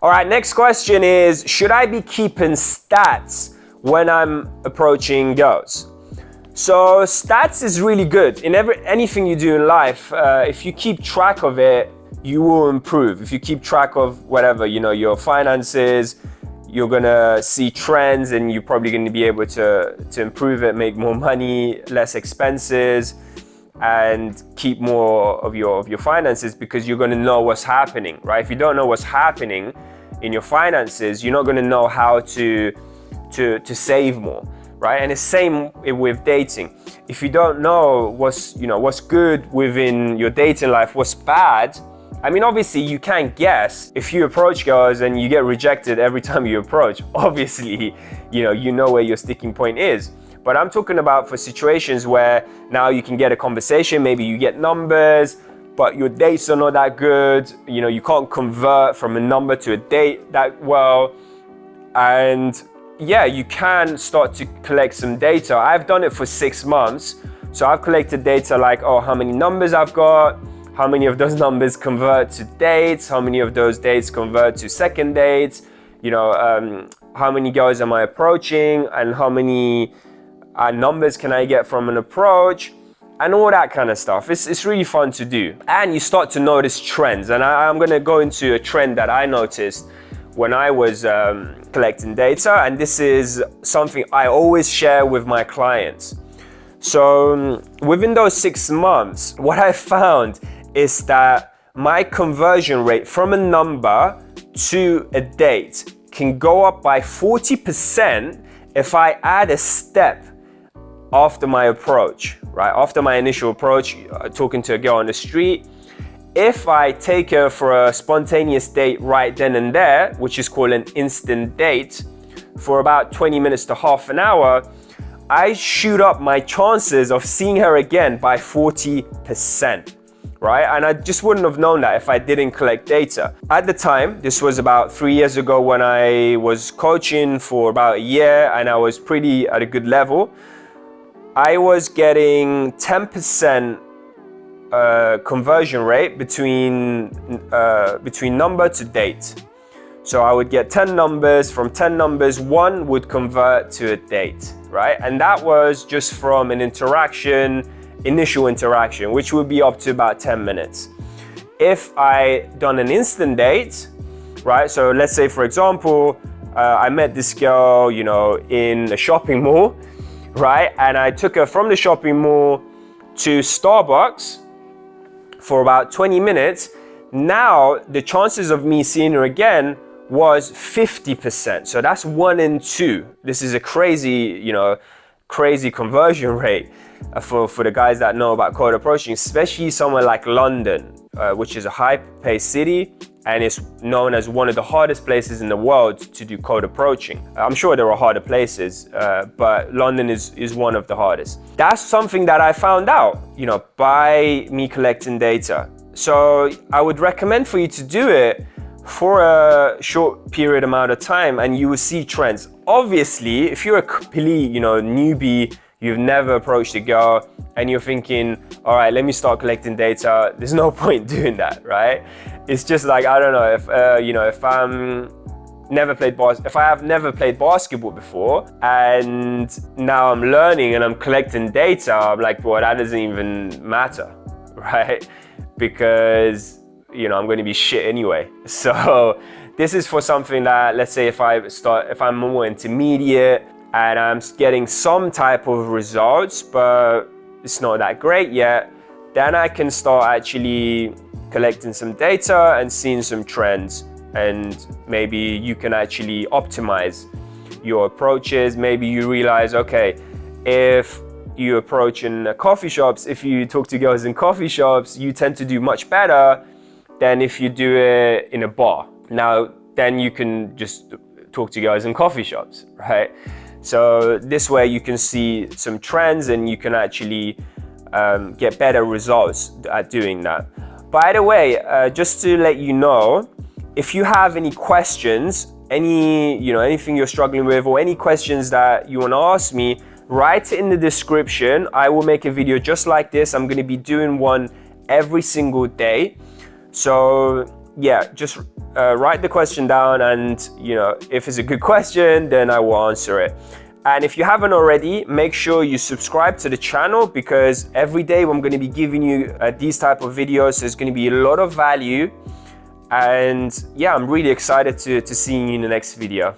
All right, next question is, should I be keeping stats when I'm approaching girls? So stats is really good. In anything you do in life, if you keep track of it, you will improve. If you keep track of whatever, your finances, you're gonna see trends and you're probably gonna be able to improve it, make more money, less expenses, and keep more of your finances, because you're gonna know what's happening, right? If you don't know what's happening in your finances, you're not gonna know how to save more, right? And the same with dating. If you don't know what's good within your dating life, what's bad, I mean, obviously you can't guess. If you approach girls and you get rejected every time you approach, obviously, you know where your sticking point is. But I'm talking about for situations where now you can get a conversation, maybe you get numbers, but your dates are not that good. You can't convert from a number to a date that well. And yeah, you can start to collect some data. I've done it for 6 months. So I've collected data like, how many numbers I've got, how many of those numbers convert to dates, how many of those dates convert to second dates, how many girls am I approaching, and how many numbers can I get from an approach, and all that kind of stuff. It's really fun to do. And you start to notice trends. And I'm gonna go into a trend that I noticed when I was collecting data, and this is something I always share with my clients. So within those 6 months, what I found is that my conversion rate from a number to a date can go up by 40% if I add a step after my approach, right? After my initial approach, talking to a girl on the street, if I take her for a spontaneous date right then and there, which is called an instant date, for about 20 minutes to half an hour, I shoot up my chances of seeing her again by 40%, right? And I just wouldn't have known that if I didn't collect data. At the time, this was about 3 years ago when I was coaching for about a year and I was pretty at a good level, I was getting 10% conversion rate between number to date. So I would get 10 numbers. From 10 numbers, 1 would convert to a date, right? And that was just from an initial interaction, which would be up to about 10 minutes. If I done an instant date, right? So let's say, for example, I met this girl, in a shopping mall, right? And I took her from the shopping mall to Starbucks for about 20 minutes. Now the chances of me seeing her again was 50%. So that's 1 in 2. This is a crazy conversion rate for the guys that know about cold approaching, especially somewhere like London, which is a high-paced city, and it's known as one of the hardest places in the world to do cold approaching. I'm sure there are harder places, but London is one of the hardest. That's something that I found out, by me collecting data. So I would recommend for you to do it for a short period amount of time, and you will see trends. Obviously, if you're a complete, newbie, you've never approached a girl, and you're thinking, all right, let me start collecting data, there's no point doing that, right? It's just like, I don't know, if I have never played basketball before, and now I'm learning and I'm collecting data, I'm like, well, that doesn't even matter, right? Because, I'm going to be shit anyway. So this is for something that, let's say if I'm more intermediate and I'm getting some type of results, but it's not that great yet, then I can start actually collecting some data and seeing some trends. And maybe you can actually optimize your approaches. Maybe you realize, okay, if you approach in coffee shops, if you talk to girls in coffee shops, you tend to do much better than if you do it in a bar. Now, then you can just talk to girls in coffee shops, right? So this way you can see some trends and you can actually get better results at doing that. By the way, just to let you know, if you have any questions, anything you're struggling with, or any questions that you want to ask me, write it in the description. I will make a video just like this. I'm going to be doing one every single day. So yeah, just write the question down, and if it's a good question, then I will answer it. And if you haven't already, make sure you subscribe to the channel, because every day I'm going to be giving you these type of videos. There's going to be a lot of value, and yeah, I'm really excited to see you in the next video.